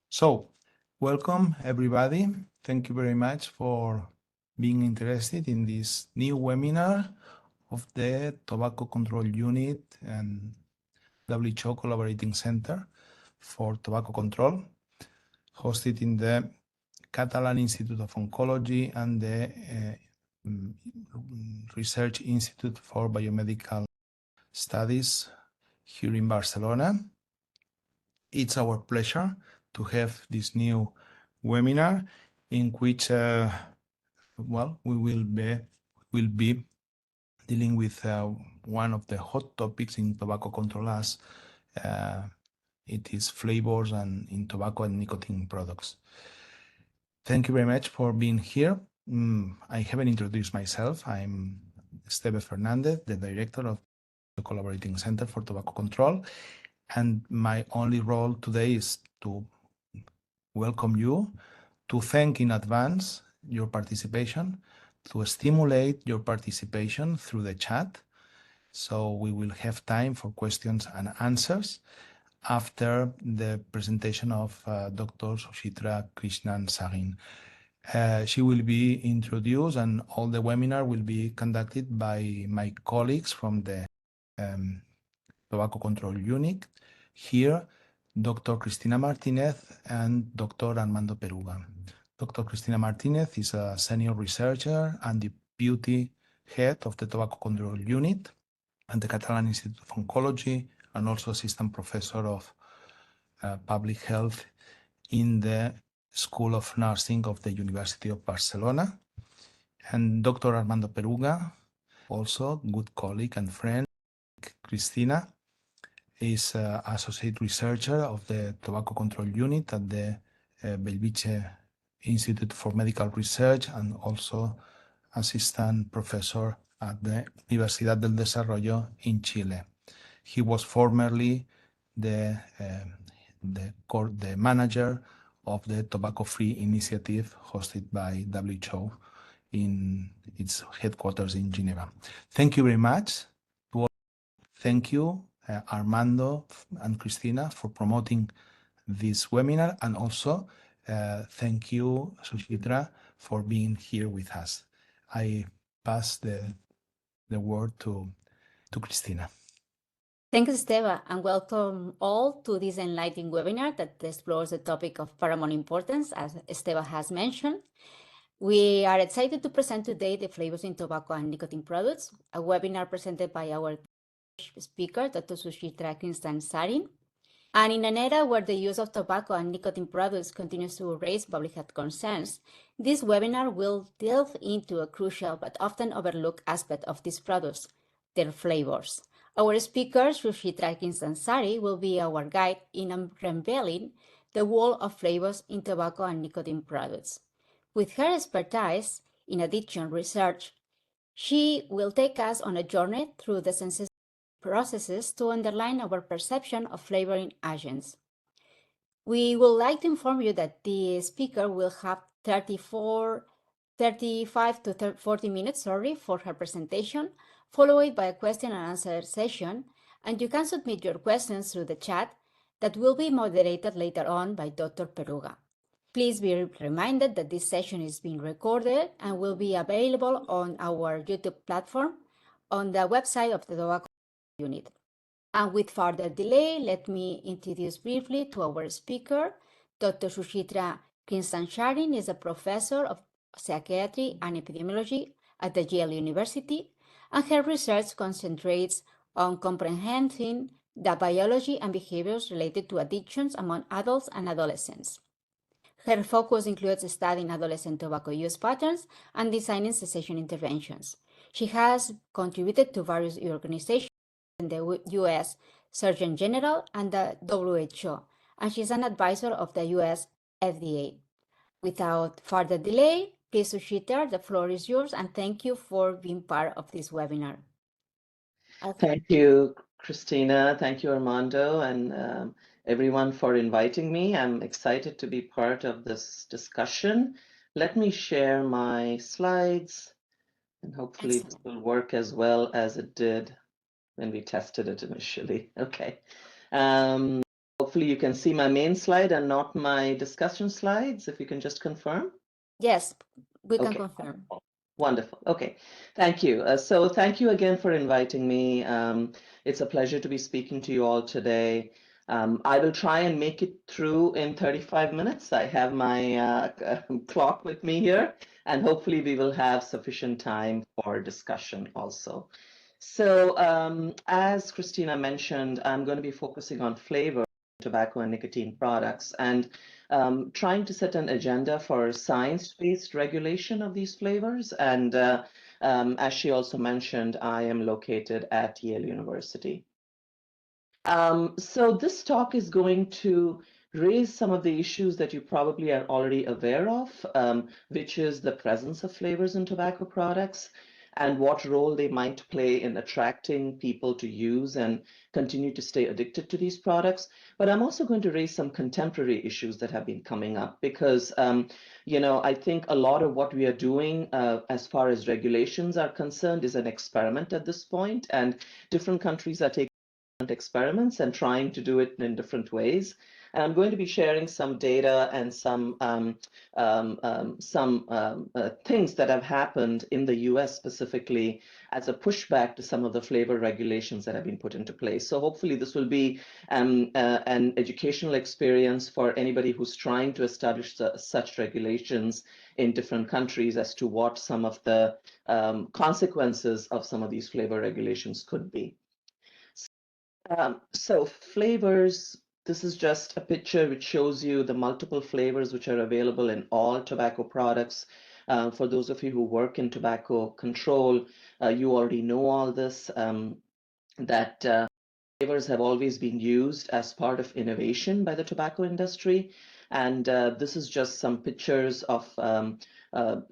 So, welcome everybody. Thank you very much for being interested in this new webinar of the Tobacco Control Unit and WHO Collaborating Center for Tobacco Control, hosted in the Catalan Institute of Oncology and the Research Institute for Biomedical Studies here in Barcelona. It's our pleasure to have this new webinar in which, we will be dealing with one of the hot topics in tobacco control as it is flavors and in tobacco and nicotine products. Thank you very much for being here. I haven't introduced myself. I'm Esteve Fernandez, the director of the Collaborating Center for Tobacco Control. And my only role today is to welcome you, to thank in advance your participation, to stimulate your participation through the chat. So we will have time for questions and answers after the presentation of Dr. Suchitra Krishnan-Sarin. She will be introduced and all the webinar will be conducted by my colleagues from the Tobacco Control Unit. Here, Dr. Cristina Martinez and Dr. Armando Peruga. Dr. Cristina Martinez is a senior researcher and deputy head of the Tobacco Control Unit at the Catalan Institute of Oncology and also assistant professor of public health in the School of Nursing of the University of Barcelona. And Dr. Armando Peruga, also good colleague and friend, Cristina, is associate researcher of the Tobacco Control Unit at the Bellvitge Institute for Medical Research and also assistant professor at the Universidad del Desarrollo in Chile. He was formerly the manager of the Tobacco-Free Initiative hosted by WHO in its headquarters in Geneva. Thank you very much to all. Thank you, Armando and Cristina, for promoting this webinar, and also thank you, Suchitra, for being here with us. I pass the word to Cristina. Thanks, Esteva, and welcome all to this enlightening webinar that explores the topic of paramount importance, as Esteva has mentioned. We are excited to present today the flavors in tobacco and nicotine products, a webinar presented by our speaker, Dr. Suchitra Krishnan-Sarin. And in an era where the use of tobacco and nicotine products continues to raise public health concerns, this webinar will delve into a crucial but often overlooked aspect of these products, their flavors. Our speaker, Suchitra Krishnan-Sarin, will be our guide in unveiling the world of flavors in tobacco and nicotine products. With her expertise in addiction research, she will take us on a journey through the senses processes to underline our perception of flavoring agents. We would like to inform you that the speaker will have 35 to 40 minutes for her presentation, followed by a question and answer session, and you can submit your questions through the chat that will be moderated later on by Dr. Peruga. Please be reminded that this session is being recorded and will be available on our YouTube platform on the website of the Tobacco Unit. And with further delay, let me introduce briefly to our speaker. Dr. Suchitra Krishnan-Sarin is a professor of psychiatry and epidemiology at the Yale University, and her research concentrates on comprehending the biology and behaviors related to addictions among adults and adolescents. Her focus includes studying adolescent tobacco use patterns and designing cessation interventions. She has contributed to various organizations in the U.S. Surgeon General and the WHO, and she's an advisor of the U.S. FDA. Without further delay, please, Suchitra, the floor is yours, and thank you for being part of this webinar. Thank you, Christina. Thank you, Armando, and everyone for inviting me. I'm excited to be part of this discussion. Let me share my slides, and hopefully it will work as well as it did when we tested it initially. Okay. Hopefully you can see my main slide and not my discussion slides, if you can just confirm. Yes, we can Okay. confirm. Wonderful. Okay, thank you. So thank you again for inviting me. It's a pleasure to be speaking to you all today. I will try and make it through in 35 minutes. I have my clock with me here, and hopefully we will have sufficient time for discussion also. So as Christina mentioned, I'm going to be focusing on flavor, tobacco and nicotine products, and trying to set an agenda for science-based regulation of these flavors. And as she also mentioned, I am located at Yale University. So this talk is going to raise some of the issues that you probably are already aware of, which is the presence of flavors in tobacco products and what role they might play in attracting people to use and continue to stay addicted to these products. But I'm also going to raise some contemporary issues that have been coming up because, I think a lot of what we are doing as far as regulations are concerned is an experiment at this point, and different countries are taking experiments and trying to do it in different ways. And I'm going to be sharing some data and some things that have happened in the US specifically as a pushback to some of the flavor regulations that have been put into place. So hopefully this will be an educational experience for anybody who's trying to establish such regulations in different countries as to what some of the consequences of some of these flavor regulations could be. So flavors, this is just a picture which shows you the multiple flavors which are available in all tobacco products. For those of you who work in tobacco control, you already know all this, that flavors have always been used as part of innovation by the tobacco industry. And this is just some pictures of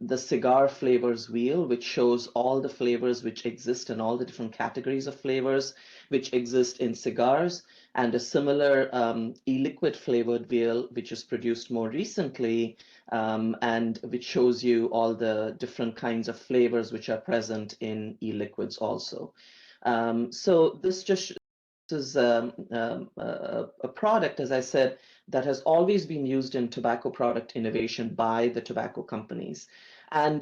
the cigar flavors wheel, which shows all the flavors which exist and all the different categories of flavors which exist in cigars, and a similar e-liquid flavored wheel, which is produced more recently, and which shows you all the different kinds of flavors which are present in e-liquids also. So this just is a product, as I said, that has always been used in tobacco product innovation by the tobacco companies. And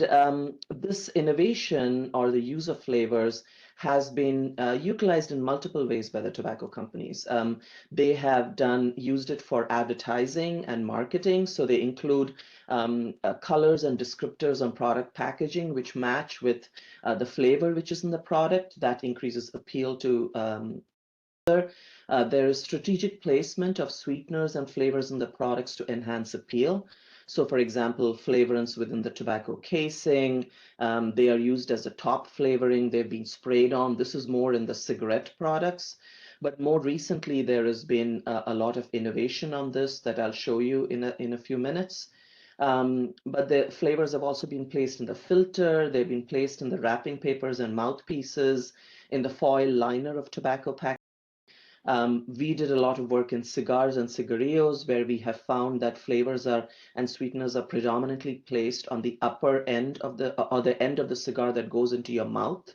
this innovation or the use of flavors has been utilized in multiple ways by the tobacco companies. They have used it for advertising and marketing. So they include colors and descriptors on product packaging which match with the flavor which is in the product. That increases appeal to there is strategic placement of sweeteners and flavors in the products to enhance appeal. So for example, flavorants within the tobacco casing, they are used as a top flavoring. They've been sprayed on. This is more in the cigarette products. But more recently, there has been a lot of innovation on this that I'll show you in a few minutes. But the flavors have also been placed in the filter. They've been placed in the wrapping papers and mouthpieces, in the foil liner of tobacco packaging. We did a lot of work in cigars and cigarillos, where we have found that flavors and sweeteners are predominantly placed on the upper end of the end of the cigar that goes into your mouth,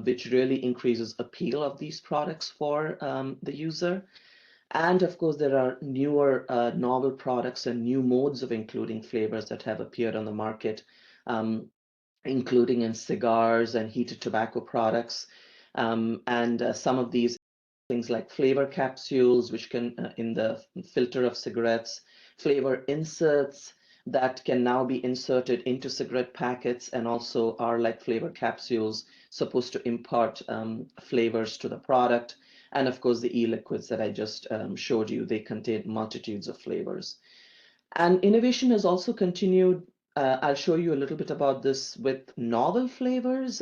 which really increases appeal of these products for the user. And of course, there are newer novel products and new modes of including flavors that have appeared on the market, including in cigars and heated tobacco products. And some of these things like flavor capsules, which can, in the filter of cigarettes, flavor inserts that can now be inserted into cigarette packets and also are like flavor capsules supposed to impart flavors to the product. And of course, the e-liquids that I just showed you, they contain multitudes of flavors. And innovation has also continued. I'll show you a little bit about this with novel flavors.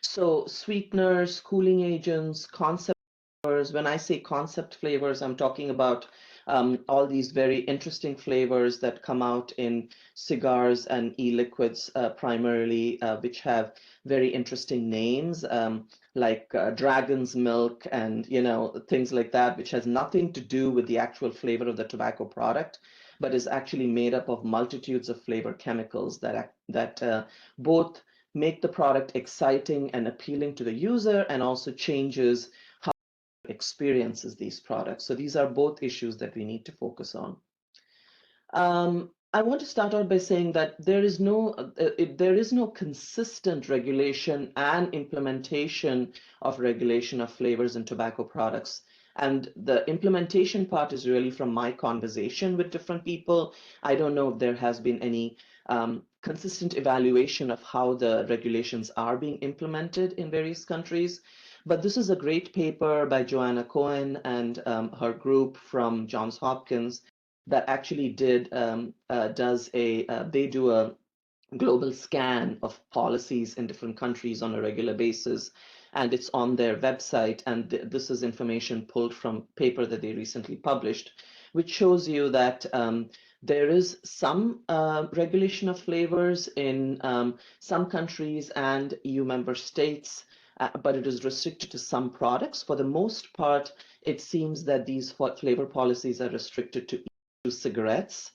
So sweeteners, cooling agents, concept flavors. When I say concept flavors, I'm talking about all these very interesting flavors that come out in cigars and e-liquids primarily, which have very interesting names, like dragon's milk and things like that, which has nothing to do with the actual flavor of the tobacco product, but is actually made up of multitudes of flavor chemicals that both make the product exciting and appealing to the user and also changes how experiences these products. So these are both issues that we need to focus on. I want to start out by saying that there is no consistent regulation and implementation of regulation of flavors in tobacco products. And the implementation part is really from my conversation with different people. I don't know if there has been any consistent evaluation of how the regulations are being implemented in various countries. But this is a great paper by Joanna Cohen and her group from Johns Hopkins that actually they do a global scan of policies in different countries on a regular basis, and it's on their website. And this is information pulled from paper that they recently published, which shows you that there is some regulation of flavors in some countries and EU member states, but it is restricted to some products. For the most part, it seems that these flavor policies are restricted to cigarettes,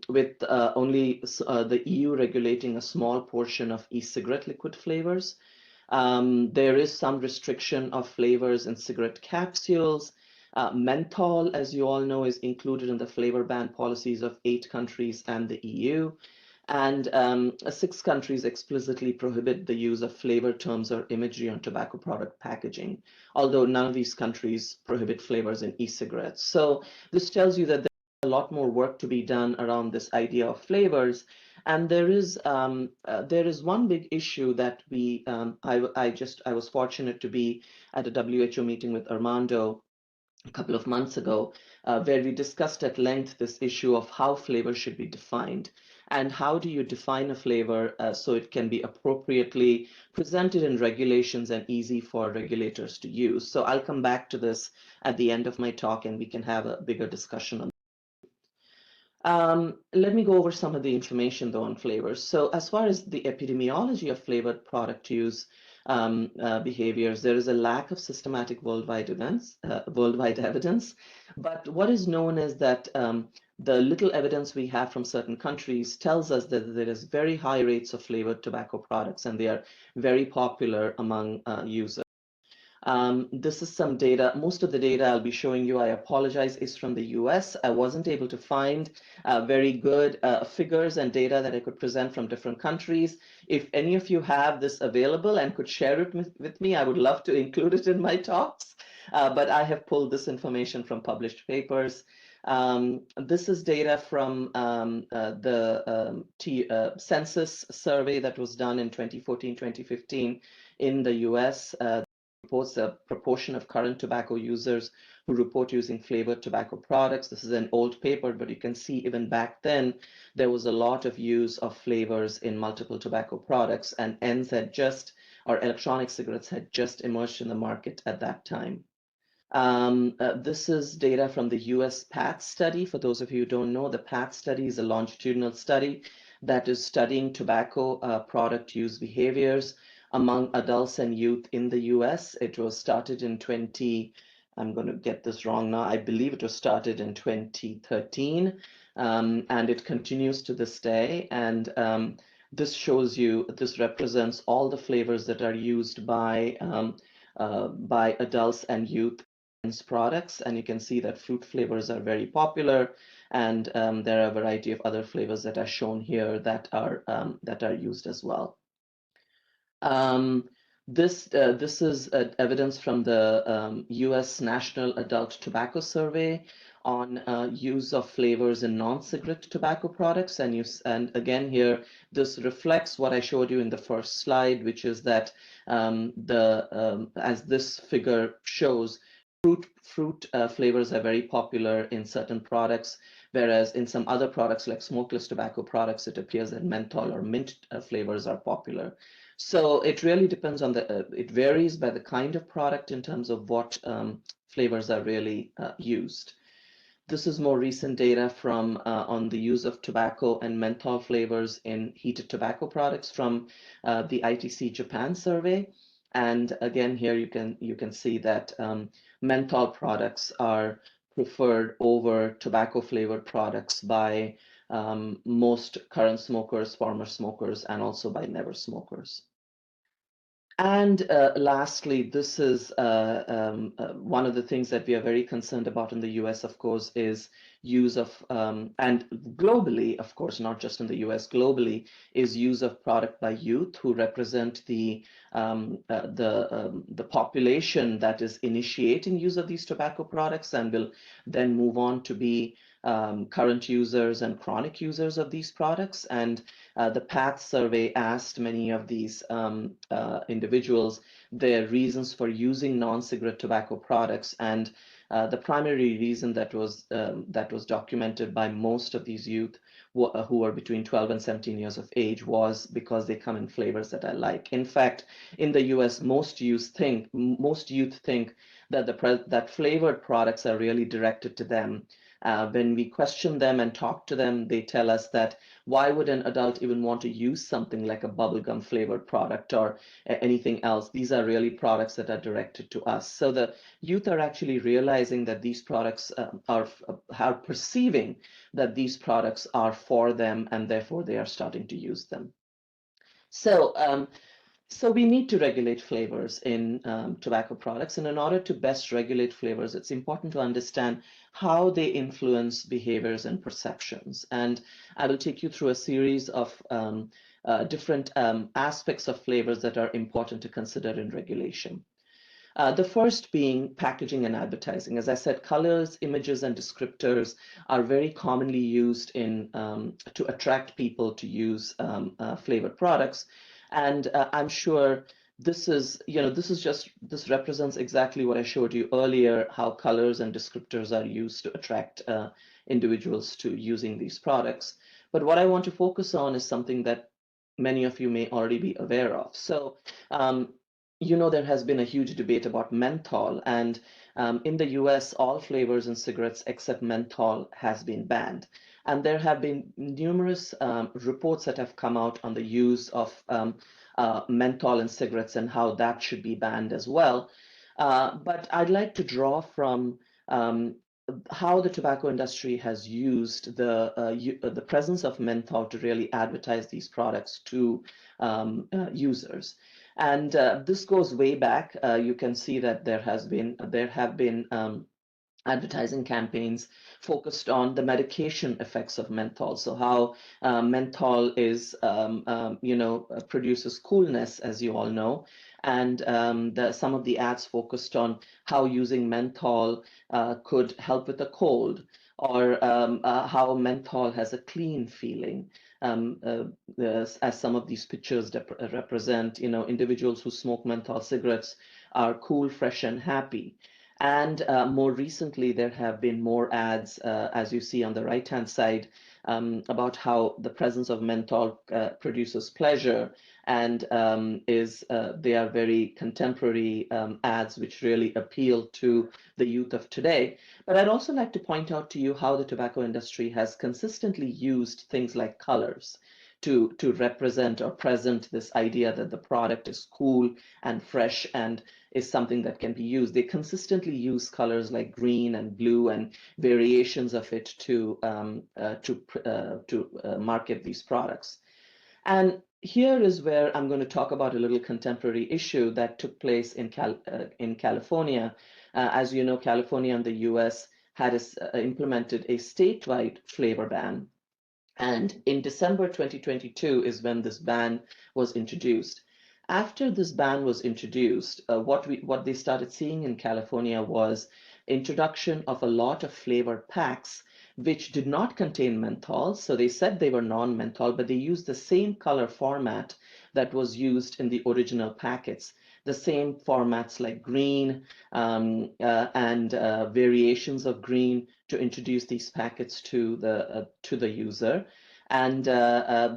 with only the EU regulating a small portion of e-cigarette liquid flavors. There is some restriction of flavors in cigarette capsules. Menthol, as you all know, is included in the flavor ban policies of 8 countries and the EU. And 6 countries explicitly prohibit the use of flavor terms or imagery on tobacco product packaging, although none of these countries prohibit flavors in e-cigarettes. So this tells you that a lot more work to be done around this idea of flavors. And there is one big issue that I was fortunate to be at a WHO meeting with Armando a couple of months ago, where we discussed at length this issue of how flavor should be defined. And how do you define a flavor so it can be appropriately presented in regulations and easy for regulators to use? So I'll come back to this at the end of my talk, and we can have a bigger discussion on. Let me go over some of the information though on flavors. So as far as the epidemiology of flavored product use behaviors, there is a lack of systematic worldwide evidence. But what is known is that the little evidence we have from certain countries tells us that there is very high rates of flavored tobacco products, and they are very popular among users. This is some data. Most of the data I'll be showing you, I apologize, is from the US. I wasn't able to find very good figures and data that I could present from different countries. If any of you have this available and could share it with me, I would love to include it in my talks. But I have pulled this information from published papers. This is data from the census survey that was done in 2014-2015 in the US. Reports the proportion of current tobacco users who report using flavored tobacco products. This is an old paper, but you can see even back then, there was a lot of use of flavors in multiple tobacco products, and ENDS had just, or electronic cigarettes had just emerged in the market at that time. This is data from the US PATH study. For those of you who don't know, the PATH study is a longitudinal study that is studying tobacco product use behaviors among adults and youth in the US. It was started in I'm going to get this wrong now. I believe it was started in 2013, and it continues to this day. And this represents all the flavors that are used by adults and youth in products. And you can see that fruit flavors are very popular, and there are a variety of other flavors that are shown here that are used as well. This is evidence from the US National Adult Tobacco Survey on use of flavors in non-cigarette tobacco products. And again here, this reflects what I showed you in the first slide, which is that as this figure shows, fruit flavors are very popular in certain products, whereas in some other products like smokeless tobacco products, it appears that menthol or mint flavors are popular. So it really depends on it varies by the kind of product in terms of what flavors are really used. This is more recent data from on the use of tobacco and menthol flavors in heated tobacco products from the ITC Japan survey. And again, here you can see that menthol products are preferred over tobacco flavored products by most current smokers, former smokers, and also by never smokers. And lastly, this is one of the things that we are very concerned about in the US, of course, is use of, and globally, of course, not just in the US, globally, is use of product by youth who represent the population that is initiating use of these tobacco products and will then move on to be current users and chronic users of these products. And the PATH survey asked many of these individuals their reasons for using non-cigarette tobacco products, and the primary reason that was documented by most of these youth who are between 12 and 17 years of age was because they come in flavors that I like. In fact, in the US, most youth think that flavored products are really directed to them. When we question them and talk to them, they tell us that why would an adult even want to use something like a bubblegum flavored product or anything else? These are really products that are directed to us. So the youth are actually realizing that these products are perceiving that these products are for them, and therefore they are starting to use them. So we need to regulate flavors in tobacco products. And in order to best regulate flavors, it's important to understand how they influence behaviors and perceptions. And I will take you through a series of different aspects of flavors that are important to consider in regulation. The first being packaging and advertising. As I said, colors, images, and descriptors are very commonly used to attract people to use flavored products. And I'm sure this represents exactly what I showed you earlier, how colors and descriptors are used to attract individuals to using these products. But what I want to focus on is something that many of you may already be aware of. So there has been a huge debate about menthol, and in the US, all flavors in cigarettes except menthol has been banned. And there have been numerous reports that have come out on the use of menthol in cigarettes and how that should be banned as well. But I'd like to draw from how the tobacco industry has used the presence of menthol to really advertise these products to users. And this goes way back. You can see that there have been advertising campaigns focused on the medication effects of menthol. So how menthol produces coolness, as you all know. And some of the ads focused on how using menthol could help with a cold, or how menthol has a clean feeling. As some of these pictures represent, individuals who smoke menthol cigarettes are cool, fresh, and happy. And more recently, there have been more ads, as you see on the right-hand side, about how the presence of menthol produces pleasure, and they are very contemporary ads which really appeal to the youth of today. But I'd also like to point out to you how the tobacco industry has consistently used things like colors to represent or present this idea that the product is cool and fresh and is something that can be used. They consistently use colors like green and blue and variations of it to market these products. And here is where I'm going to talk about a little contemporary issue that took place in California. As you know, California and the US had implemented a statewide flavor ban. And in December 2022 is when this ban was introduced. After this ban was introduced, what they started seeing in California was introduction of a lot of flavored packs which did not contain menthol. So they said they were non-menthol, but they used the same color format that was used in the original packets. The same formats like green and variations of green to introduce these packets to the user. And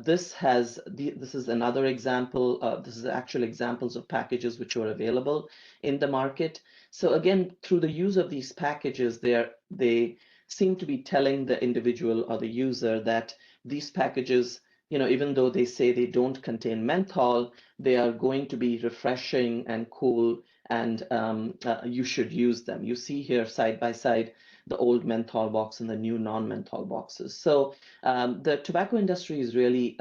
this is another example. This is actual examples of packages which were available in the market. So again, through the use of these packages, they seem to be telling the individual or the user that these packages, even though they say they don't contain menthol, they are going to be refreshing and cool, and you should use them. You see here side by side the old menthol box and the new non-menthol boxes. So the tobacco industry is really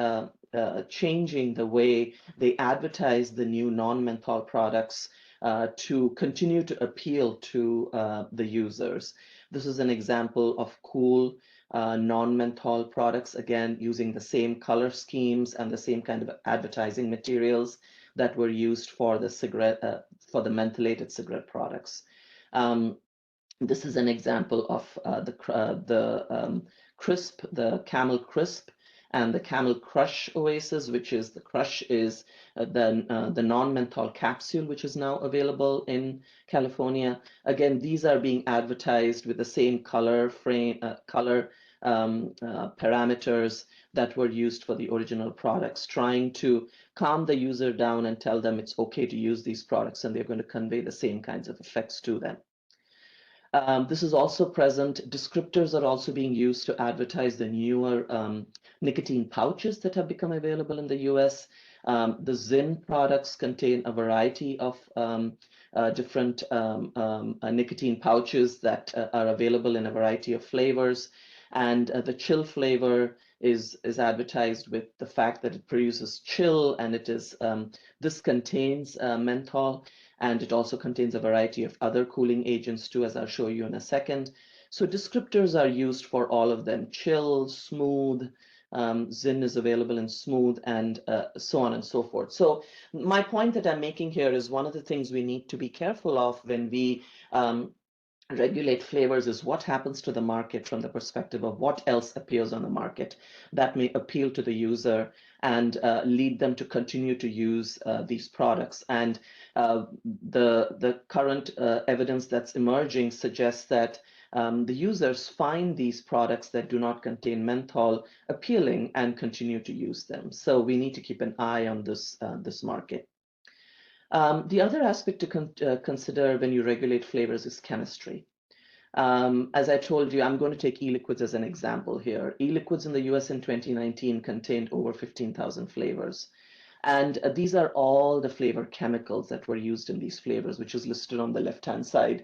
changing the way they advertise the new non-menthol products to continue to appeal to the users. This is an example of cool non-menthol products, again, using the same color schemes and the same kind of advertising materials that were used for the cigarette, for the mentholated cigarette products. This is an example of the Crisp, the Camel Crisp, and the Camel Crush Oasis, which is the Crush is the non-menthol capsule, which is now available in California. Again, these are being advertised with the same color frame, parameters that were used for the original products, trying to calm the user down and tell them it's okay to use these products, and they're going to convey the same kinds of effects to them. This is also present. Descriptors are also being used to advertise the newer nicotine pouches that have become available in the US. The Zyn products contain a variety of different nicotine pouches that are available in a variety of flavors. And the chill flavor is advertised with the fact that it produces chill, and it is this contains menthol. And it also contains a variety of other cooling agents too, as I'll show you in a second. So descriptors are used for all of them: chill, smooth, Zyn is available in smooth, and so on and so forth. So my point that I'm making here is one of the things we need to be careful of when we regulate flavors is what happens to the market from the perspective of what else appears on the market that may appeal to the user and lead them to continue to use these products. And the current evidence that's emerging suggests that the users find these products that do not contain menthol appealing and continue to use them. So we need to keep an eye on this market. The other aspect to consider when you regulate flavors is chemistry. As I told you, I'm going to take e-liquids as an example here. E-liquids in the US in 2019 contained over 15,000 flavors. And these are all the flavor chemicals that were used in these flavors, which is listed on the left-hand side.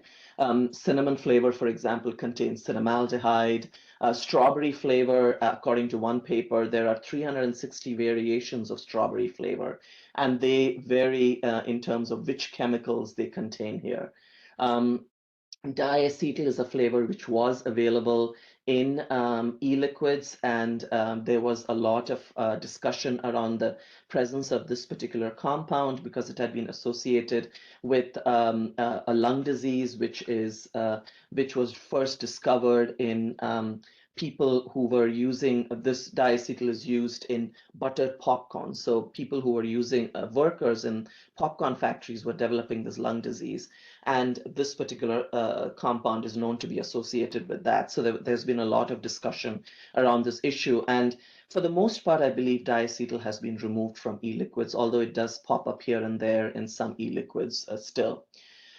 Cinnamon flavor, for example, contains cinnamaldehyde. Strawberry flavor, according to one paper, there are 360 variations of strawberry flavor, and they vary in terms of which chemicals they contain here. Diacetyl is a flavor which was available in e-liquids, and there was a lot of discussion around the presence of this particular compound because it had been associated with a lung disease, which was first discovered in people who were using this. Diacetyl is used in buttered popcorn. So people who were using workers in popcorn factories were developing this lung disease. And this particular compound is known to be associated with that. So there's been a lot of discussion around this issue. And for the most part, I believe diacetyl has been removed from e-liquids, although it does pop up here and there in some e-liquids still.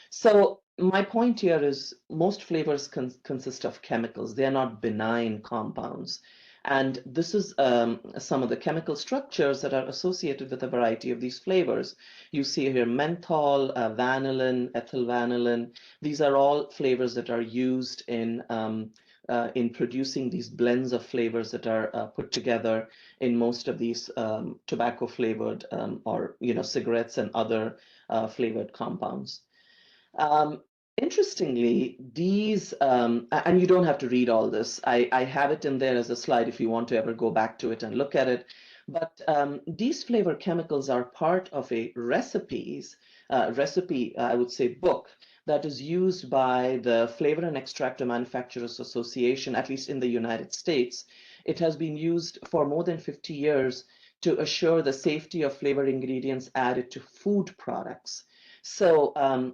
So my point here is most flavors consist of chemicals. They are not benign compounds. And this is some of the chemical structures that are associated with a variety of these flavors. You see here menthol, vanillin, ethyl vanillin. These are all flavors that are used in producing these blends of flavors that are put together in most of these tobacco flavored or cigarettes and other flavored compounds. Interestingly, these, and you don't have to read all this. I have it in there as a slide if you want to ever go back to it and look at it. But these flavor chemicals are part of a recipe, I would say, book that is used by the Flavor and Extractor Manufacturers Association, at least in the United States. It has been used for more than 50 years to assure the safety of flavor ingredients added to food products. So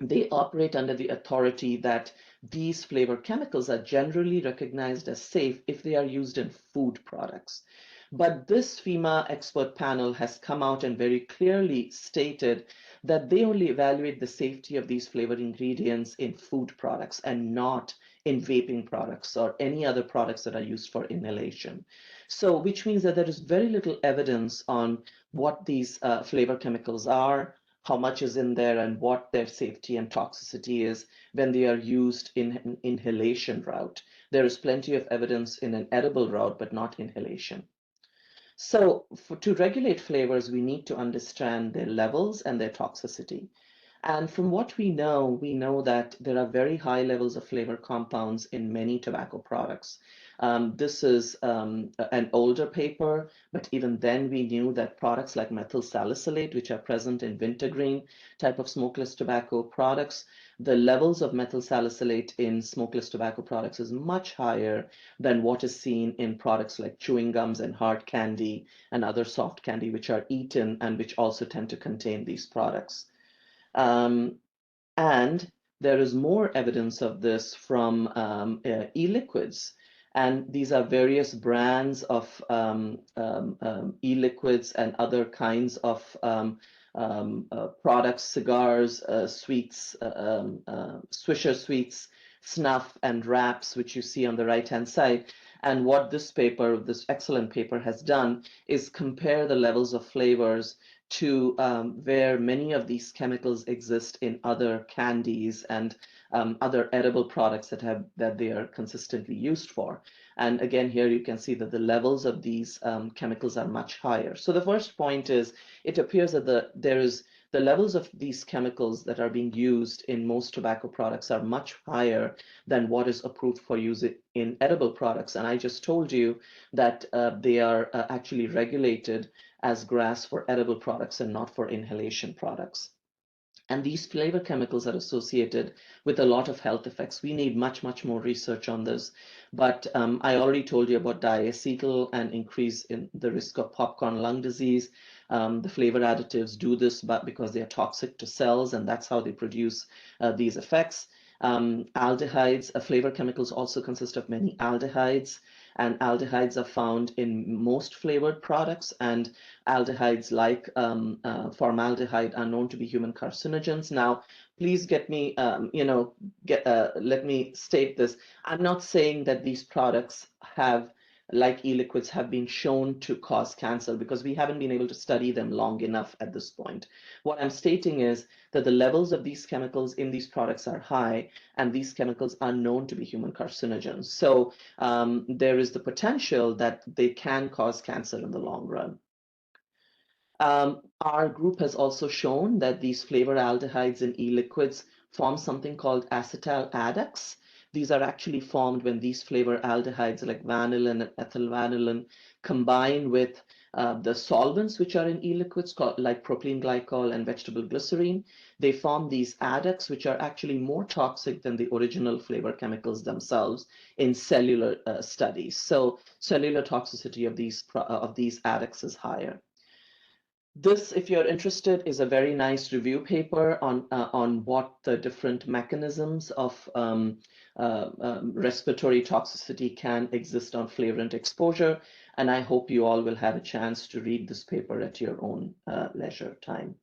they operate under the authority that these flavor chemicals are generally recognized as safe if they are used in food products. But this FEMA expert panel has come out and very clearly stated that they only evaluate the safety of these flavor ingredients in food products and not in vaping products or any other products that are used for inhalation. So, which means that there is very little evidence on what these flavor chemicals are, how much is in there, and what their safety and toxicity is when they are used in an inhalation route. There is plenty of evidence in an edible route, but not inhalation. So to regulate flavors, we need to understand their levels and their toxicity. And from what we know that there are very high levels of flavor compounds in many tobacco products. This is an older paper, but even then we knew that products like methyl salicylate, which are present in wintergreen type of smokeless tobacco products, the levels of methyl salicylate in smokeless tobacco products is much higher than what is seen in products like chewing gums and hard candy and other soft candy, which are eaten and which also tend to contain these products. And there is more evidence of this from e-liquids. And these are various brands of e-liquids and other kinds of products, cigars, sweets, Swisher sweets, snuff, and wraps, which you see on the right-hand side. And what this paper, this excellent paper, has done is compare the levels of flavors to where many of these chemicals exist in other candies and other edible products that they are consistently used for. And again, here you can see that the levels of these chemicals are much higher. So the first point is, it appears that the levels of these chemicals that are being used in most tobacco products are much higher than what is approved for use in edible products. And I just told you that they are actually regulated as GRAS for edible products and not for inhalation products. And these flavor chemicals are associated with a lot of health effects. We need much, much more research on this. But I already told you about diacetyl and increase in the risk of popcorn lung disease. The flavor additives do this because they are toxic to cells, and that's how they produce these effects. Aldehydes, flavor chemicals also consist of many aldehydes, and aldehydes are found in most flavored products, and aldehydes like formaldehyde are known to be human carcinogens. Now, please let me state this. I'm not saying that these products like e-liquids, have been shown to cause cancer, because we haven't been able to study them long enough at this point. What I'm stating is that the levels of these chemicals in these products are high, and these chemicals are known to be human carcinogens. So there is the potential that they can cause cancer in the long run. Our group has also shown that these flavor aldehydes in e-liquids form something called acetal adducts. These are actually formed when these flavor aldehydes like vanillin and ethyl vanillin combine with the solvents which are in e-liquids like propylene glycol and vegetable glycerine. They form these adducts, which are actually more toxic than the original flavor chemicals themselves in cellular studies. So cellular toxicity of these adducts is higher. This, if you're interested, is a very nice review paper on what the different mechanisms of respiratory toxicity can exist on flavorant exposure, and I hope you all will have a chance to read this paper at your own leisure time.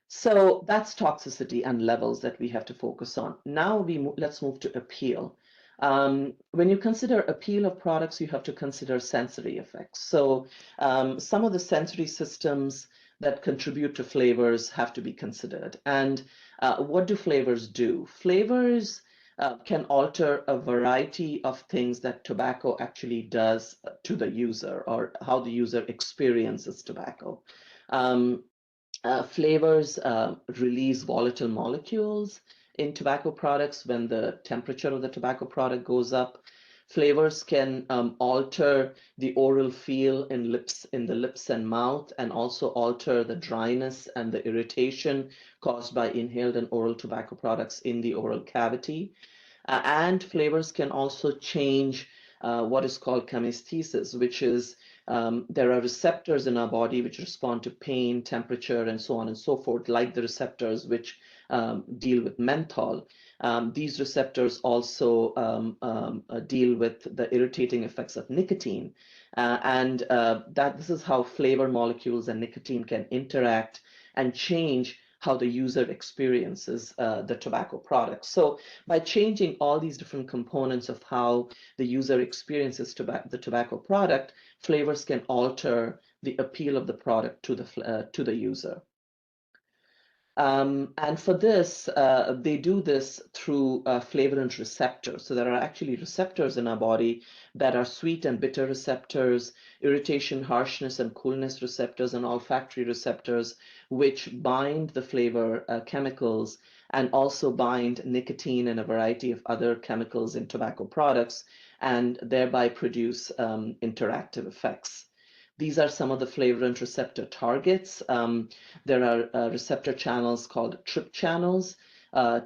So that's toxicity and levels that we have to focus on. Now let's move to appeal. When you consider appeal of products, you have to consider sensory effects. So some of the sensory systems that contribute to flavors have to be considered. And what do flavors do? Flavors can alter a variety of things that tobacco actually does to the user, or how the user experiences tobacco. Flavors release volatile molecules in tobacco products when the temperature of the tobacco product goes up. Flavors can alter the oral feel in the lips and mouth, and also alter the dryness and the irritation caused by inhaled and oral tobacco products in the oral cavity. And flavors can also change what is called chemesthesis, which is there are receptors in our body which respond to pain, temperature, and so on and so forth, like the receptors which deal with menthol. These receptors also deal with the irritating effects of nicotine. And this is how flavor molecules and nicotine can interact and change how the user experiences the tobacco product. So by changing all these different components of how the user experiences the tobacco product, flavors can alter the appeal of the product to the user. And for this, they do this through flavorant receptors. So there are actually receptors in our body that are sweet and bitter receptors, irritation, harshness, and coolness receptors, and olfactory receptors, which bind the flavor chemicals and also bind nicotine and a variety of other chemicals in tobacco products, and thereby produce interactive effects. These are some of the flavorant receptor targets. There are receptor channels called trip channels.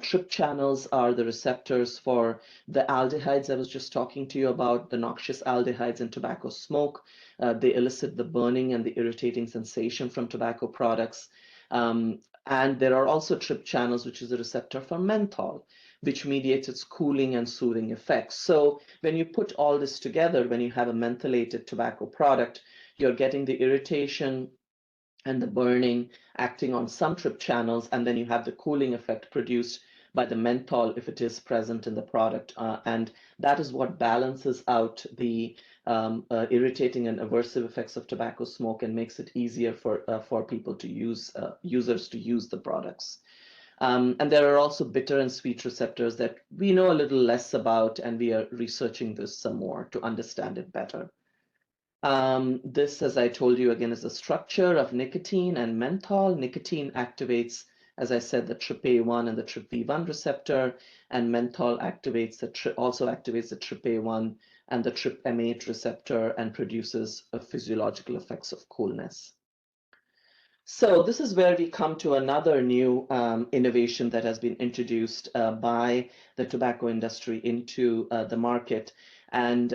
Trip channels are the receptors for the aldehydes I was just talking to you about, the noxious aldehydes in tobacco smoke. They elicit the burning and the irritating sensation from tobacco products. And there are also trip channels, which is a receptor for menthol, which mediates its cooling and soothing effects. So when you put all this together, when you have a mentholated tobacco product, you're getting the irritation and the burning acting on some trip channels, and then you have the cooling effect produced by the menthol if it is present in the product. And that is what balances out the irritating and aversive effects of tobacco smoke and makes it easier for people to use, users to use the products. And there are also bitter and sweet receptors that we know a little less about, and we are researching this some more to understand it better. This, as I told you again, is the structure of nicotine and menthol. Nicotine activates, as I said, the TRPA1 and the TRPV1 receptor, and menthol activates also activates the TRPA1 and the TRPM8 receptor and produces physiological effects of coolness. So this is where we come to another new innovation that has been introduced by the tobacco industry into the market, and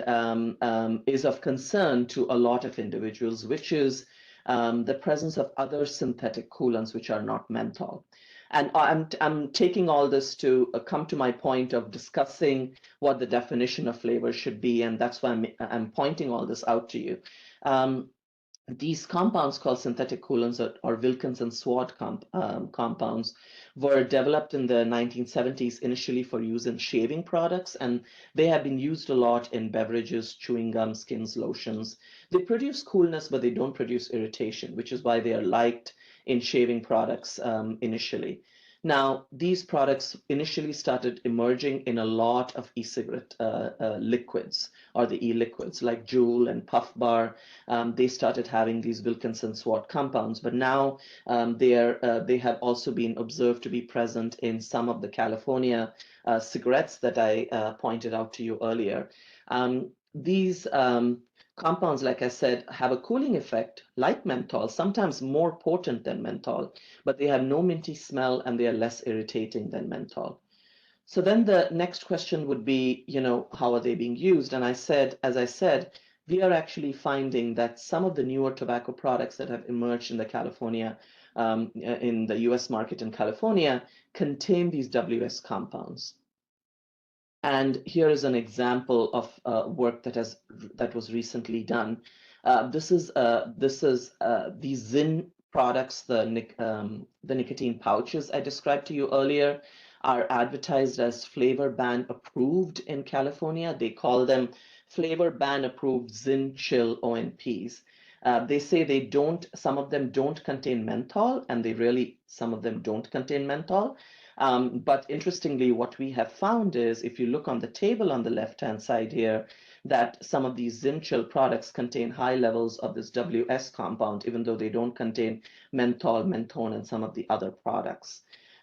is of concern to a lot of individuals, which is the presence of other synthetic coolants which are not menthol. And I'm taking all this to come to my point of discussing what the definition of flavor should be, and that's why I'm pointing all this out to you. These compounds called synthetic coolants or Wilkinson-Swart compounds were developed in the 1970s initially for use in shaving products, and they have been used a lot in beverages, chewing gum, skins, lotions. They produce coolness, but they don't produce irritation, which is why they are liked in shaving products initially. Now, these products initially started emerging in a lot of e-cigarette liquids, or the e-liquids like Juul and Puff Bar. They started having these Wilkinson-Swart compounds, but now they have also been observed to be present in some of the California cigarettes that I pointed out to you earlier. These compounds, like I said, have a cooling effect like menthol, sometimes more potent than menthol, but they have no minty smell and they are less irritating than menthol. So then the next question would be, how are they being used? And as I said, we are actually finding that some of the newer tobacco products that have emerged in the California, in the US market in California, contain these WS compounds. And here is an example of work that was recently done. This is these Zyn products, the nicotine pouches I described to you earlier, are advertised as flavor ban approved in California. They call them flavor ban approved Zyn Chill ONPs. They say some of them don't contain menthol, and some of them don't contain menthol. But interestingly, what we have found is, if you look on the table on the left-hand side here, that some of these Zyn Chill products contain high levels of this WS compound, even though they don't contain menthol, menthone, and some of the other products.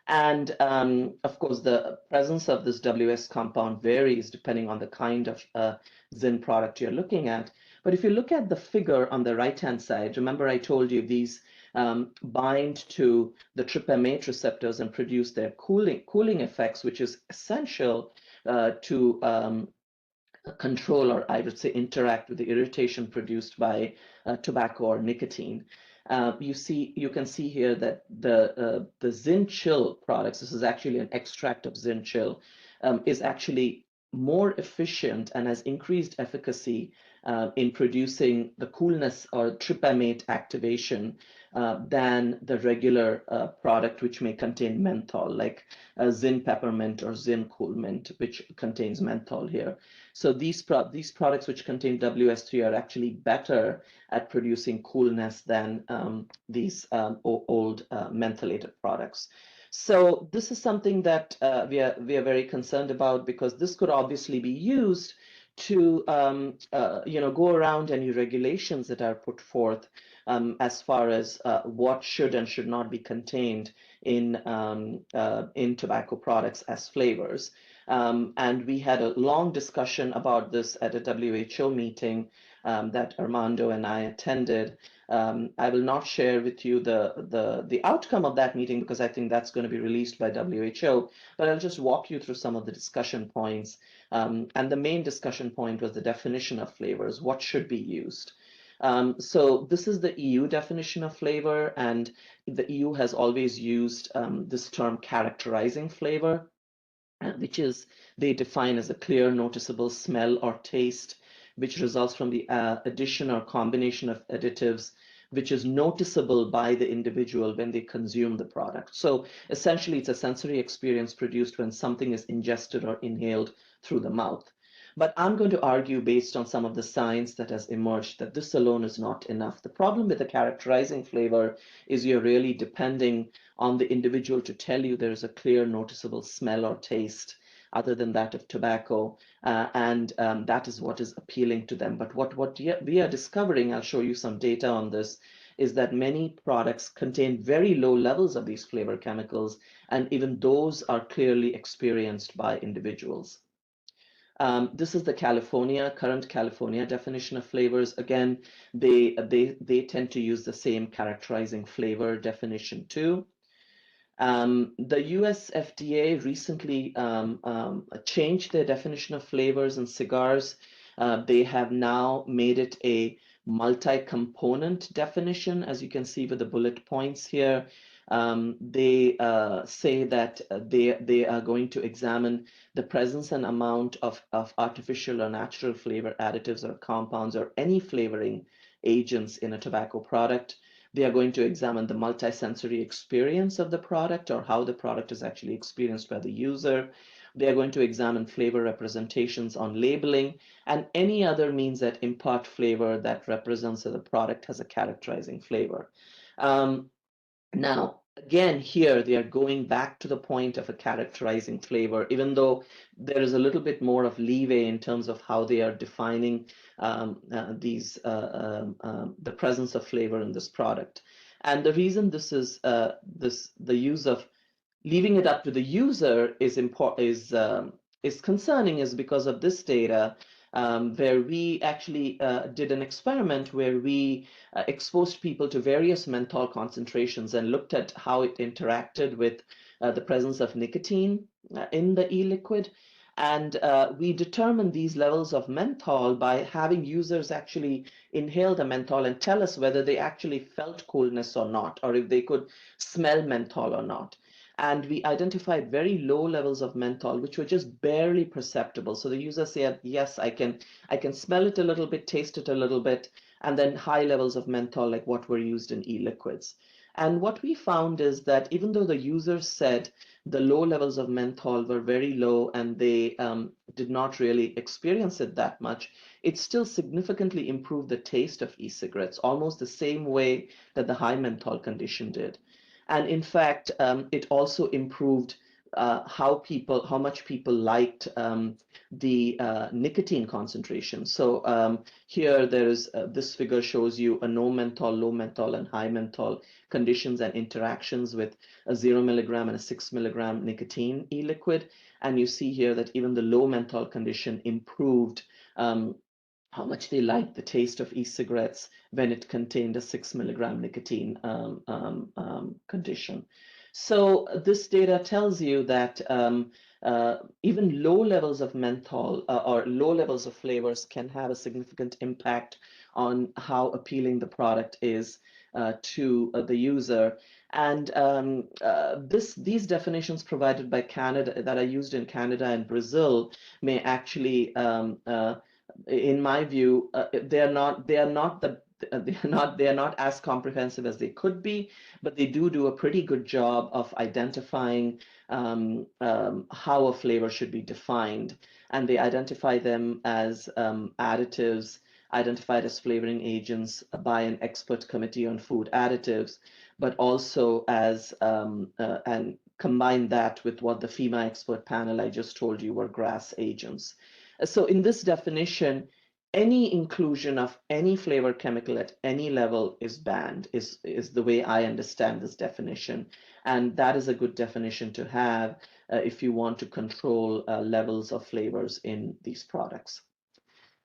And of course, the presence of this WS compound varies depending on the kind of Zyn product you're looking at. But if you look at the figure on the right-hand side, remember I told you these bind to the TRPM8 receptors and produce their cooling effects, which is essential to control, or I would say interact with the irritation produced by tobacco or nicotine. You can see here that the Zyn Chill products, this is actually an extract of Zyn Chill, is actually more efficient and has increased efficacy in producing the coolness or tryptamate activation than the regular product, which may contain menthol, like Zyn peppermint or Zyn cool mint, which contains menthol here. So these products which contain WS3 are actually better at producing coolness than these old mentholated products. So this is something that we are very concerned about, because this could obviously be used to go around any regulations that are put forth as far as what should and should not be contained in tobacco products as flavors. And we had a long discussion about this at a WHO meeting that Armando and I attended. I will not share with you the outcome of that meeting, because I think that's going to be released by WHO, but I'll just walk you through some of the discussion points. And the main discussion point was the definition of flavors, what should be used. So this is the EU definition of flavor, and the EU has always used this term characterizing flavor, which is they define as a clear, noticeable smell or taste, which results from the addition or combination of additives, which is noticeable by the individual when they consume the product. So essentially, it's a sensory experience produced when something is ingested or inhaled through the mouth. But I'm going to argue, based on some of the science that has emerged, that this alone is not enough. The problem with the characterizing flavor is you're really depending on the individual to tell you there is a clear, noticeable smell or taste other than that of tobacco, and that is what is appealing to them. But what we are discovering, I'll show you some data on this, is that many products contain very low levels of these flavor chemicals, and even those are clearly experienced by individuals. This is the current California definition of flavors. Again, they tend to use the same characterizing flavor definition too. The US FDA recently changed their definition of flavors in cigars. They have now made it a multi-component definition, as you can see with the bullet points here. They say that they are going to examine the presence and amount of artificial or natural flavor additives or compounds or any flavoring agents in a tobacco product. They are going to examine the multisensory experience of the product, or how the product is actually experienced by the user. They are going to examine flavor representations on labeling and any other means that impart flavor that represents that the product has a characterizing flavor. Now, again, here they are going back to the point of a characterizing flavor, even though there is a little bit more of leeway in terms of how they are defining the presence of flavor in this product. And the reason this is the use of leaving it up to the user is concerning is because of this data, where we actually did an experiment where we exposed people to various menthol concentrations and looked at how it interacted with the presence of nicotine in the e-liquid. And we determined these levels of menthol by having users actually inhale the menthol and tell us whether they actually felt coolness or not, or if they could smell menthol or not. And we identified very low levels of menthol, which were just barely perceptible. So the user said, yes, I can smell it a little bit, taste it a little bit, and then high levels of menthol, like what were used in e-liquids. And what we found is that even though the users said the low levels of menthol were very low and they did not really experience it that much, it still significantly improved the taste of e-cigarettes, almost the same way that the high menthol condition did. And in fact, it also improved how much people liked the nicotine concentration. So here there is this figure shows you a no menthol, low menthol, and high menthol conditions and interactions with a 0 milligram and a 6 milligram nicotine e-liquid. And you see here that even the low menthol condition improved how much they liked the taste of e-cigarettes when it contained a 6 milligram nicotine condition. So this data tells you that even low levels of menthol or low levels of flavors can have a significant impact on how appealing the product is to the user. And these definitions provided by Canada that are used in Canada and Brazil may actually in my view, they are not as comprehensive as they could be, but they do a pretty good job of identifying how a flavor should be defined, and they identify them as additives identified as flavoring agents by an expert committee on food additives, but also as and combine that with what the FEMA expert panel I just told you were GRAS agents. So in this definition, any inclusion of any flavor chemical at any level is banned, is the way I understand this definition. And that is a good definition to have if you want to control levels of flavors in these products.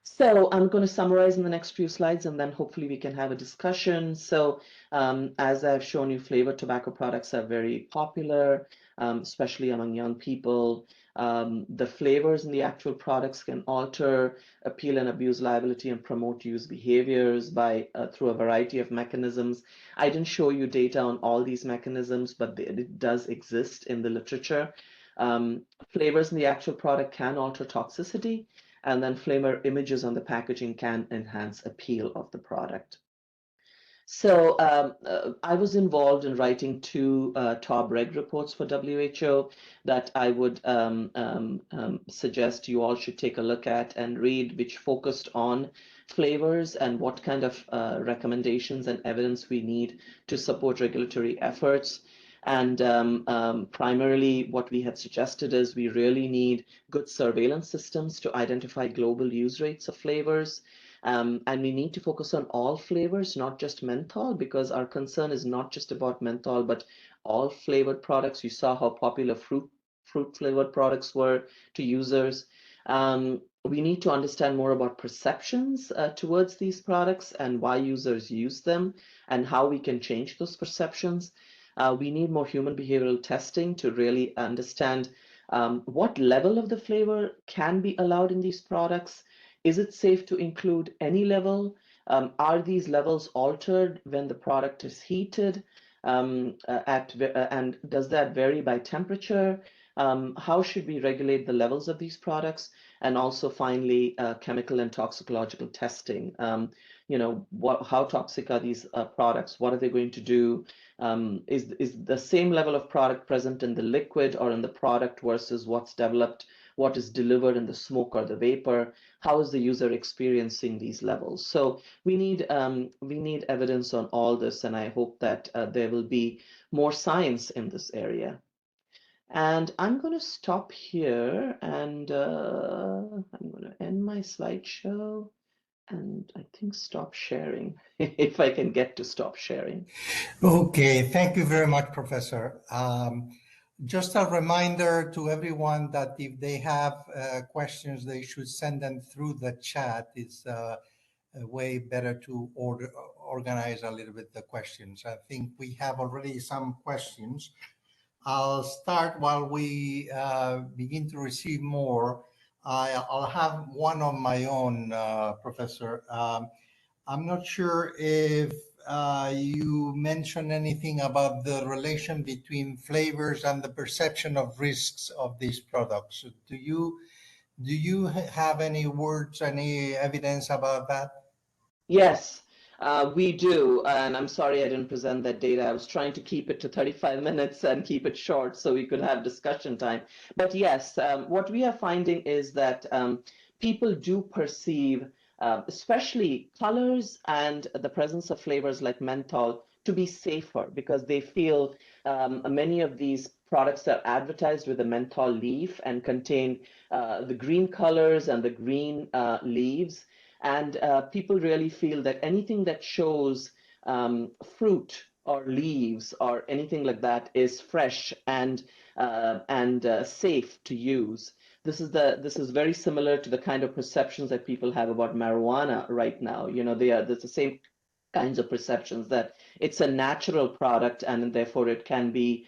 So I'm going to summarize in the next few slides, and then hopefully we can have a discussion. So as I've shown you, flavored tobacco products are very popular, especially among young people. The flavors in the actual products can alter appeal and abuse liability and promote use behaviors by through a variety of mechanisms. I didn't show you data on all these mechanisms, but it does exist in the literature. Flavors in the actual product can alter toxicity, and then flavor images on the packaging can enhance appeal of the product. So I was involved in writing two top reg reports for WHO that I would suggest you all should take a look at and read, which focused on flavors and what kind of recommendations and evidence we need to support regulatory efforts. And primarily what we had suggested is we really need good surveillance systems to identify global use rates of flavors. And we need to focus on all flavors, not just menthol, because our concern is not just about menthol, but all flavored products. You saw how popular fruit flavored products were to users. We need to understand more about perceptions towards these products and why users use them and how we can change those perceptions. We need more human behavioral testing to really understand what level of the flavor can be allowed in these products. Is it safe to include any level? Are these levels altered when the product is heated? And does that vary by temperature? How should we regulate the levels of these products? And also, finally, chemical and toxicological testing. How toxic are these products? What are they going to do? Is the same level of product present in the liquid or in the product versus what's developed, what is delivered in the smoke or the vapor? How is the user experiencing these levels? So we need evidence on all this, and I hope that there will be more science in this area. And I'm going to stop here, and I'm going to end my slideshow and I think stop sharing, if I can get to stop sharing. Okay, thank you very much, Professor. Just a reminder to everyone that if they have questions, they should send them through the chat. It's a way better to organize a little bit the questions. I think we have already some questions. I'll start while we begin to receive more. I'll have one on my own, Professor. I'm not sure if you mentioned anything about the relation between flavors and the perception of risks of these products. Do you have any words, any evidence about that? Yes, we do. And I'm sorry I didn't present that data. I was trying to keep it to 35 minutes and keep it short so we could have discussion time. But yes, what we are finding is that people do perceive, especially colors and the presence of flavors like menthol, to be safer because they feel many of these products are advertised with a menthol leaf and contain the green colors and the green leaves. And people really feel that anything that shows fruit or leaves or anything like that is fresh and safe to use. This is very similar to the kind of perceptions that people have about marijuana right now. There's the same kinds of perceptions that it's a natural product and therefore it can be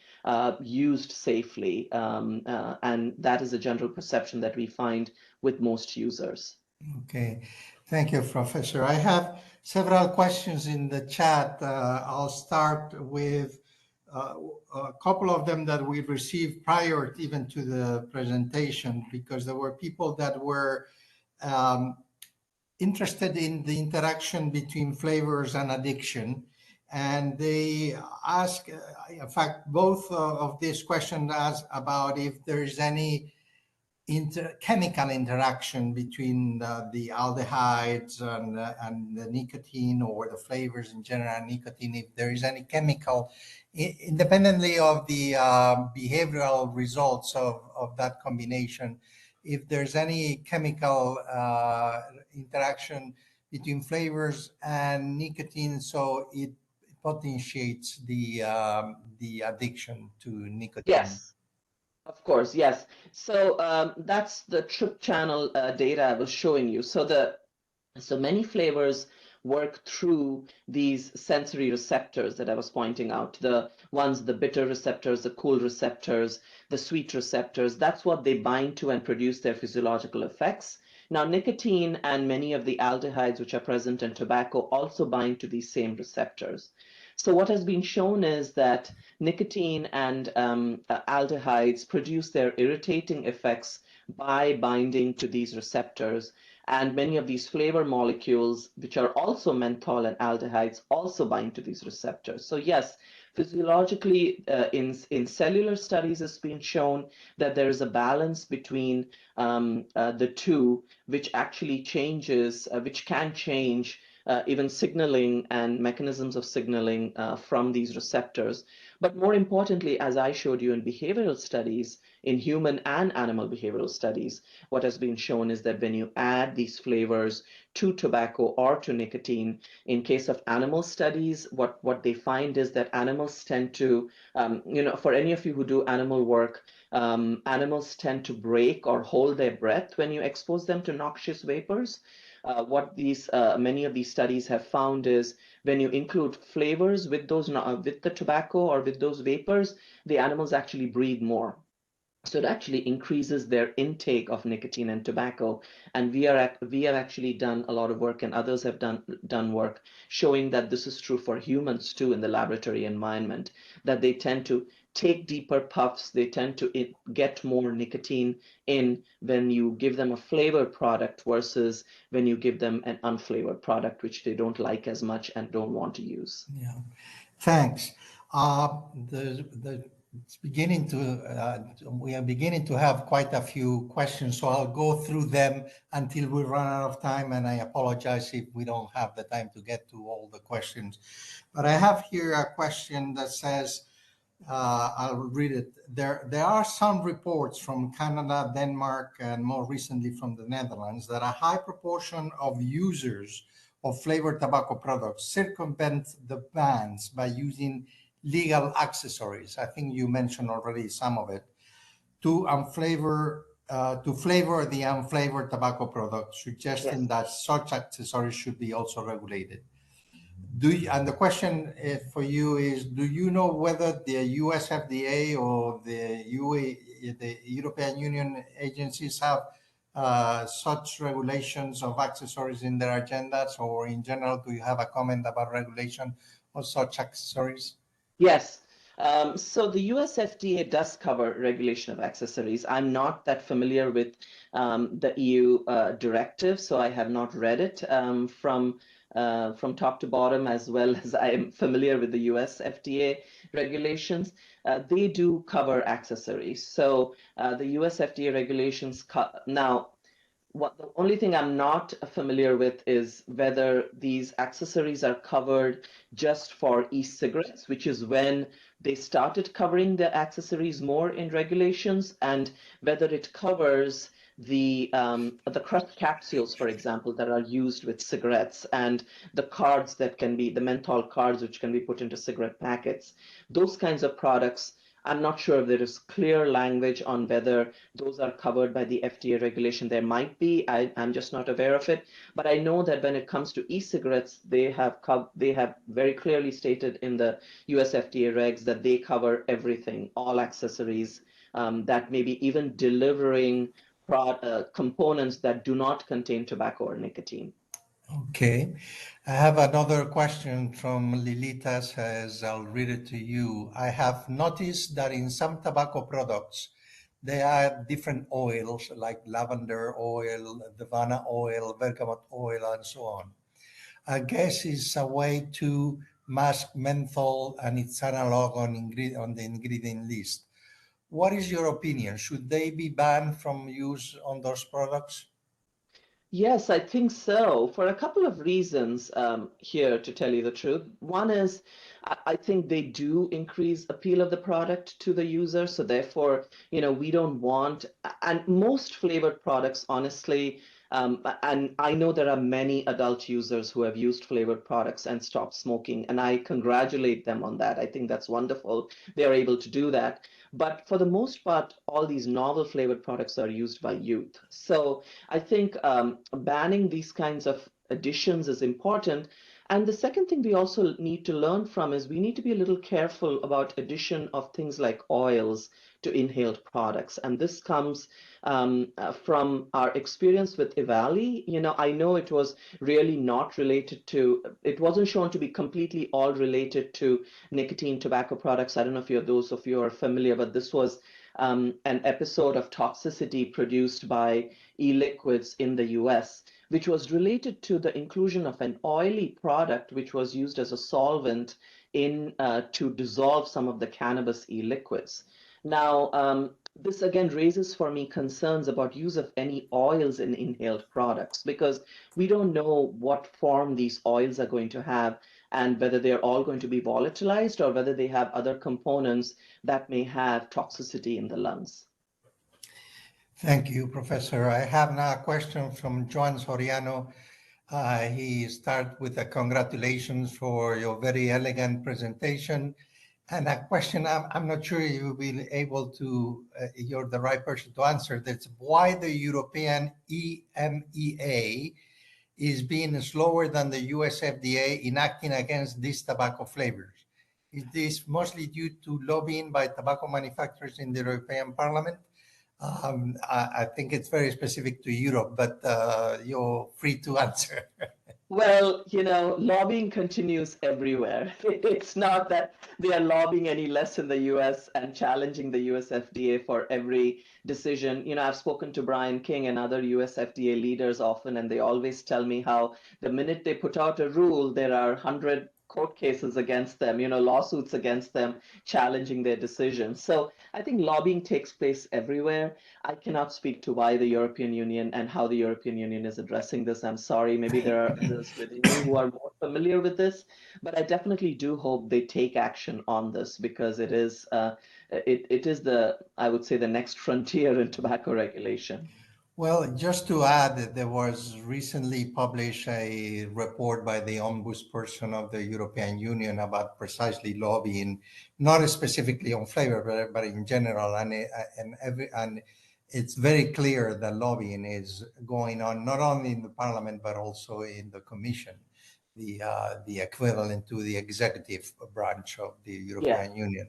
used safely. And that is a general perception that we find with most users. Okay, thank you, Professor. I have several questions in the chat. I'll start with a couple of them that we received prior even to the presentation, because there were people that were interested in the interaction between flavors and addiction. And they ask, in fact, both of these questions ask about if there's any chemical interaction between the aldehydes and the nicotine, or the flavors in general, nicotine, if there is any chemical, independently of the behavioral results of that combination, if there's any chemical interaction between flavors and nicotine, so it potentiates the addiction to nicotine. Yes. Of course, yes. So that's the trip channel data I was showing you. So many flavors work through these sensory receptors that I was pointing out. The bitter receptors, the cool receptors, the sweet receptors. That's what they bind to and produce their physiological effects. Now, nicotine and many of the aldehydes which are present in tobacco also bind to these same receptors. So what has been shown is that nicotine and aldehydes produce their irritating effects by binding to these receptors. And many of these flavor molecules, which are also menthol and aldehydes, also bind to these receptors. So yes, physiologically, in cellular studies, it's been shown that there is a balance between the two, which actually changes, which can change even signaling and mechanisms of signaling from these receptors. But more importantly, as I showed you in behavioral studies, in human and animal behavioral studies, what has been shown is that when you add these flavors to tobacco or to nicotine, in case of animal studies, what they find is that animals tend to, for any of you who do animal work, animals tend to break or hold their breath when you expose them to noxious vapors. What many of these studies have found is when you include flavors with the tobacco or with those vapors, the animals actually breathe more. So it actually increases their intake of nicotine and tobacco. And we have actually done a lot of work, and others have done work showing that this is true for humans too in the laboratory environment, that they tend to take deeper puffs, they tend to get more nicotine in when you give them a flavored product versus when you give them an unflavored product, which they don't like as much and don't want to use. Yeah, thanks. It's beginning we are beginning to have quite a few questions, so I'll go through them until we run out of time, and I apologize if we don't have the time to get to all the questions. But I have here a question that says, I'll read it. There are some reports from Canada, Denmark, and more recently from the Netherlands that a high proportion of users of flavored tobacco products circumvent the bans by using legal accessories. I think you mentioned already some of it to flavor the unflavored tobacco product, suggesting Yes. that such accessories should be also regulated. And the question for you is, do you know whether the US FDA or the European Union agencies have such regulations of accessories in their agendas, or in general, do you have a comment about regulation of such accessories? Yes. So the US FDA does cover regulation of accessories. I'm not that familiar with the EU directive, so I have not read it from top to bottom, as well as I am familiar with the US FDA regulations. They do cover accessories. So the US FDA regulations now. The only thing I'm not familiar with is whether these accessories are covered just for e-cigarettes, which is when they started covering the accessories more in regulations, and whether it covers the crushed capsules, for example, that are used with cigarettes, and the cards that can be the menthol cards, which can be put into cigarette packets. Those kinds of products, I'm not sure if there is clear language on whether those are covered by the FDA regulation. There might be. I'm just not aware of it. But I know that when it comes to e-cigarettes, they have very clearly stated in the US FDA regs that they cover everything, all accessories, that maybe even delivering components that do not contain tobacco or nicotine. Okay. I have another question from Lilita. Says, I'll read it to you. I have noticed that in some tobacco products, they add different oils like lavender oil, Davana oil, bergamot oil, and so on. I guess it's a way to mask menthol and its analog on the ingredient list. What is your opinion? Should they be banned from use on those products? Yes, I think so, for a couple of reasons here, to tell you the truth. One is I think they do increase appeal of the product to the user. So therefore, we don't want, and most flavored products, honestly, and I know there are many adult users who have used flavored products and stopped smoking, and I congratulate them on that. I think that's wonderful. They are able to do that. But for the most part, all these novel flavored products are used by youth. So I think banning these kinds of additions is important. And the second thing we also need to learn from is we need to be a little careful about addition of things like oils to inhaled products. And this comes from our experience with Ivali. I know it was really not related to, it wasn't shown to be completely all related to nicotine tobacco products. I don't know if those of you are familiar, but this was an episode of toxicity produced by e-liquids in the US, which was related to the inclusion of an oily product which was used as a solvent to dissolve some of the cannabis e-liquids. Now, this again raises for me concerns about use of any oils in inhaled products, because we don't know what form these oils are going to have and whether they're all going to be volatilized or whether they have other components that may have toxicity in the lungs. Thank you, Professor. I have now a question from Joan Soriano. He starts with a congratulations for your very elegant presentation. And a question I'm not sure you'll be able to, you're the right person to answer. That's why the European EMEA is being slower than the US FDA in acting against these tobacco flavors. Is this mostly due to lobbying by tobacco manufacturers in the European Parliament? I think it's very specific to Europe, but you're free to answer. Well, lobbying continues everywhere. It's not that they are lobbying any less in the US and challenging the US FDA for every decision. I've spoken to Brian King and other US FDA leaders often, and they always tell me how the minute they put out a rule, there are 100 court cases against them, lawsuits against them, challenging their decisions. So I think lobbying takes place everywhere. I cannot speak to why the European Union and how the European Union is addressing this. I'm sorry, maybe there are others within you who are more familiar with this, but I definitely do hope they take action on this, because it is I would say, the next frontier in tobacco regulation. Well, just to add, that there was recently published a report by the ombudsperson of the European Union about precisely lobbying, not specifically on flavor, but in general, and it's very clear that lobbying is going on not only in the Parliament but also in the Commission, the equivalent to the executive branch of the European Union.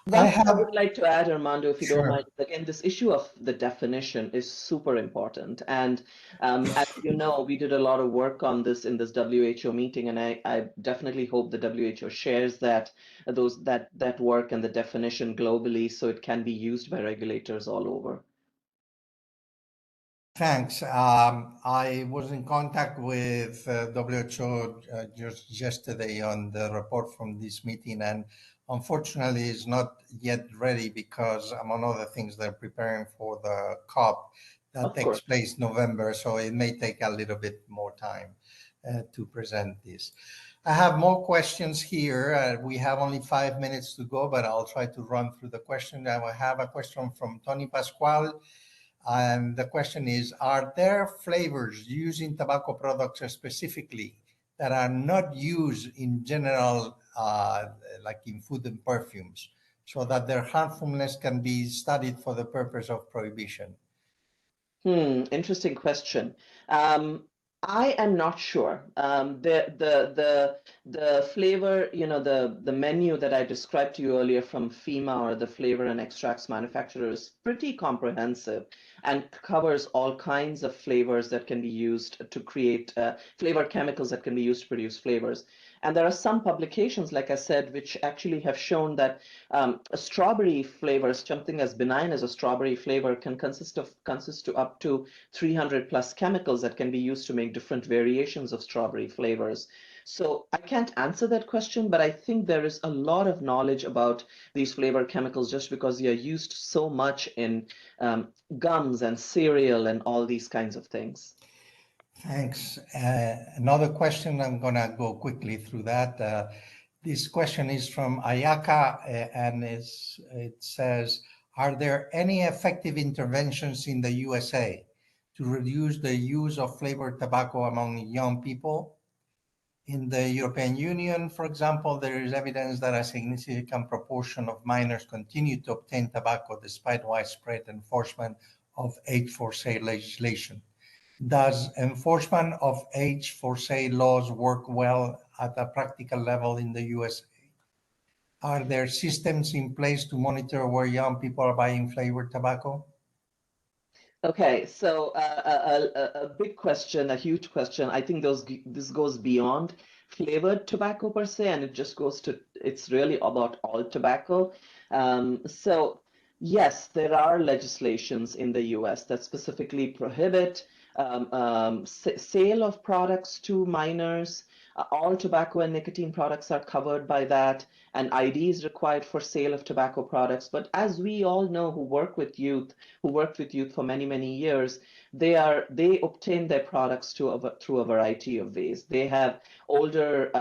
One thing I would like to add, Armando, if you don't Sure. mind, again, this issue of the definition is super important. And as you know, we did a lot of work on this in this WHO meeting, and I definitely hope the WHO shares that work and the definition globally, so it can be used by regulators all over. Thanks. I was in contact with WHO just yesterday on the report from this meeting, and unfortunately it's not yet ready because, among other things, they're preparing for the COP that takes place November, so it may take a little bit more time to present this. I have more questions here. We have only 5 minutes to go, but I'll try to run through the question. I have a question from Tony Pascual. And the question is, are there flavors used in tobacco products specifically that are not used in general, like in food and perfumes, so that their harmfulness can be studied for the purpose of prohibition? Interesting question. I am not sure. The flavor, the menu that I described to you earlier from FEMA, or the flavor and extracts manufacturer, is pretty comprehensive and covers all kinds of flavors that can be used to create flavor chemicals that can be used to produce flavors. And there are some publications, like I said, which actually have shown that strawberry flavors, something as benign as a strawberry flavor, can consist to up to 300 plus chemicals that can be used to make different variations of strawberry flavors. So I can't answer that question, but I think there is a lot of knowledge about these flavor chemicals just because they are used so much in gums and cereal and all these kinds of things. Thanks. Another question, I'm going to go quickly through that. This question is from Ayaka, and it says, are there any effective interventions in the USA to reduce the use of flavored tobacco among young people? In the European Union, for example, there is evidence that a significant proportion of minors continue to obtain tobacco despite widespread enforcement of age for sale legislation. Does enforcement of age for sale laws work well at a practical level in the USA? Are there systems in place to monitor where young people are buying flavored tobacco? Okay, so a big question, a huge question. I think this goes beyond flavored tobacco per se, and it just goes to, it's really about all tobacco. So yes, there are legislations in the US that specifically prohibit sale of products to minors. All tobacco and nicotine products are covered by that, and ID is required for sale of tobacco products. But as we all know who worked with youth for many, many years, they obtain their products through a variety of ways. They have older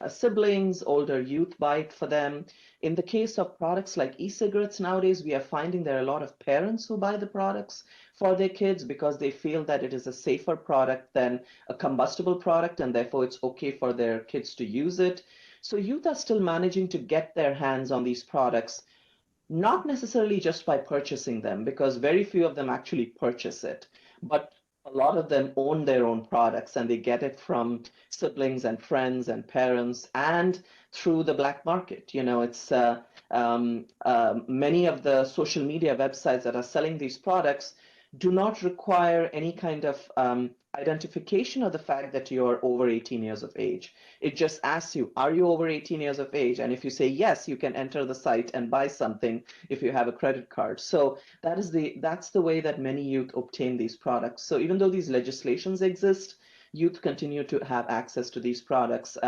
siblings, older youth buy it for them. In the case of products like e-cigarettes nowadays, we are finding there are a lot of parents who buy the products for their kids because they feel that it is a safer product than a combustible product, and therefore it's okay for their kids to use it. So youth are still managing to get their hands on these products, not necessarily just by purchasing them, because very few of them actually purchase it, but a lot of them own their own products and they get it from siblings and friends and parents and through the black market. You know, it's many of the social media websites that are selling these products do not require any kind of identification of the fact that you're over 18 years of age. It just asks you, are you over 18 years of age? And if you say yes, you can enter the site and buy something if you have a credit card. So that's the way that many youth obtain these products. So even though these legislations exist, youth continue to have access to these products.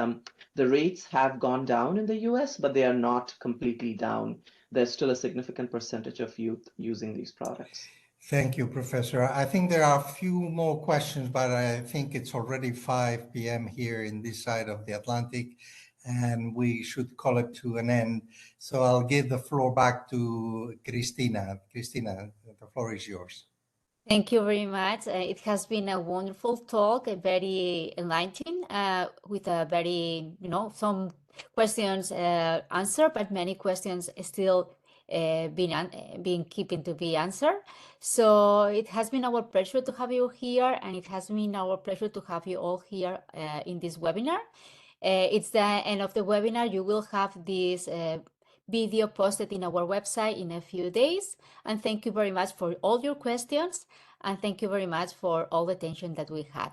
The rates have gone down in the US, but they are not completely down. There's still a significant percentage of youth using these products. Thank you, Professor. I think there are a few more questions, but I think it's already 5 p.m. here in this side of the Atlantic, and we should call it to an end. So I'll give the floor back to Cristina. Cristina, the floor is yours. Thank you very much. It has been a wonderful talk, very enlightening, with a very, some questions answered, but many questions still being keeping to be answered. So it has been our pleasure to have you here, and it has been our pleasure to have you all here in this webinar. It's the end of the webinar. You will have this video posted in our website in a few days. And thank you very much for all your questions. And thank you very much for all the attention that we had.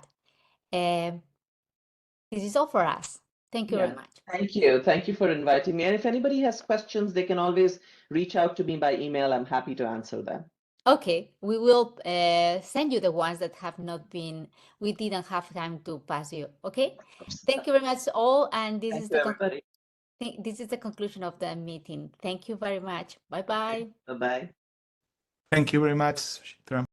This is all for us. Thank you very much. Thank you. Thank you for inviting me. And if anybody has questions, they can always reach out to me by email. I'm happy to answer them. Okay, we will send you the ones that have not been, we didn't have time to pass you. Okay, thank you very much all. And this is the conclusion of the meeting. Thank you very much. Bye-bye. Bye-bye. Thank you very much, Shitra.